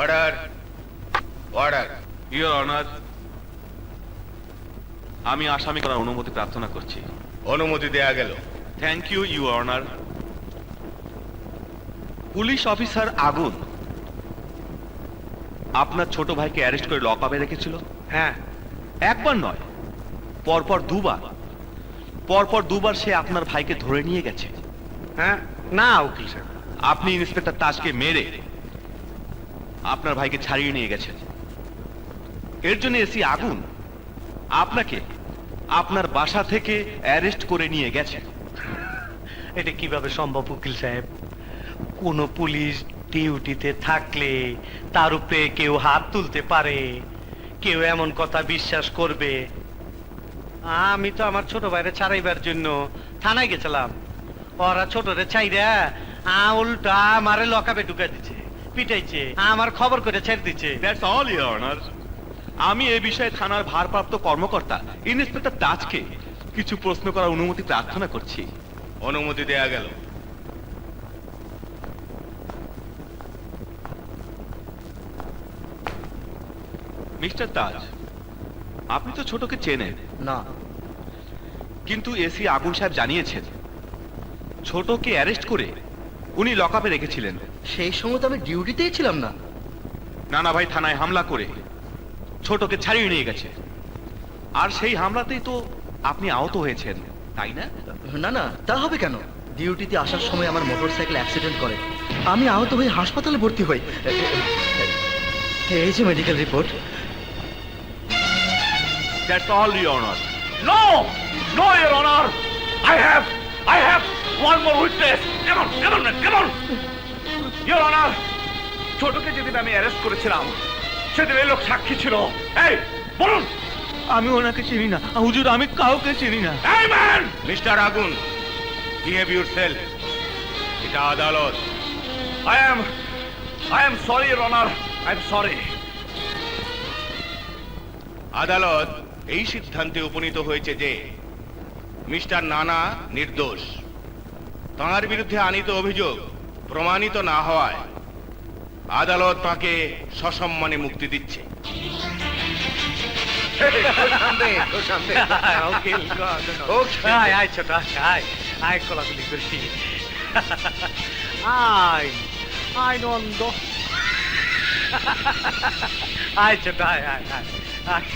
Order order. Your honour, আমি আসামি করার অনুমতি প্রার্থনা করছি। অনুমতি দেয়া গেল। Thank you your honour. Police officer আগুন আপনার ছোট ভাইকে অ্যারেস্ট করে লকআপে রেখেছিল। হ্যাঁ। একবার নয়, পরপর দুবার। পরপর দুবার সে আপনার ভাইকে ধরে নিয়ে গেছে। হ্যাঁ না উকিল সাহেব, আপনি ইন্সপেক্টর তাজকে মেরে আপনার ভাইকে ছাড়িয়ে নিয়ে গেছেন। এর জন্য এসি আগুন আপনাকে আপনার বাসা থেকে অ্যারেস্ট করে নিয়ে গেছে। এটা কিভাবে সম্ভব উকিল সাহেব? কোন পুলিশ ডিউটিতে থাকলে তার উপরে কেউ হাত তুলতে পারে? কেউ এমন কথা বিশ্বাস করবে? আমি তো আমার ছোট ভাইরে ছাড়াইবার জন্য থানায় গেছিলাম। ওরা ছোটরে ছাইরা উল্টা আমারে লকাপে ঢুকা দিচ্ছে, পিটাইছে, আমার খবর করে ছেড়ে দিচ্ছে। That's all your honour. আমি এই বিষয়ে থানার ভারপ্রাপ্ত কর্মকর্তা ইন্সপেক্টর তাজকে কিছু প্রশ্ন করার অনুমতি প্রার্থনা করছি। অনুমতি দেয়া গেল। মিস্টার তাজ, আপনি তো ছোটকে চেনেন না। কিন্তু এসি আগুন সাহেব জানিয়েছেন ছোটকে অ্যারেস্ট করে উনি লকআপে রেখেছিলেন। সেই সময় তো আমি ডিউটিতেই ছিলাম না। নানা ভাই থানায় হামলা করে ছোটকে ছাড়িয়ে নিয়ে গেছে, আর সেই হামলাতেই তো আপনি আহত হয়েছেন, তাই না? না না, তা হবে কেন? ডিউটিতে আসার সময় আমার মোটরসাইকেল অ্যাক্সিডেন্ট করে আমি আহত হয়ে হাসপাতালে ভর্তি হই। এই যে medical report. That's all, Your Honor. No! No, Your Honor! I have one more witness! Come on! Your Honor! ছোটকে যেদিন আমি অ্যারেস্ট করেছিলাম সেদিন এই লোক সাক্ষী ছিল। এই বলুন। আমি ওনাকে চিনি না হুজুর, আমি কাউকে চিনি না। এই ম্যান! মিস্টার আগুন, বিহেভ ইউরসেলফ। এটা আদালত। I am sorry, Your Honor. I'm sorry. আদালত এই সিদ্ধান্তে উপনীত হয়েছে যে মিস্টার নানা নির্দোষ। তাঁর বিরুদ্ধে আনীত অভিযোগ প্রমাণিত না হওয়ায় আদালত তাকে সসম্মানে মুক্তি দিচ্ছে। আয় ছোট, আয় কোলাকুলি করছি। আয় নন্দ, আয় ছোট, আয়।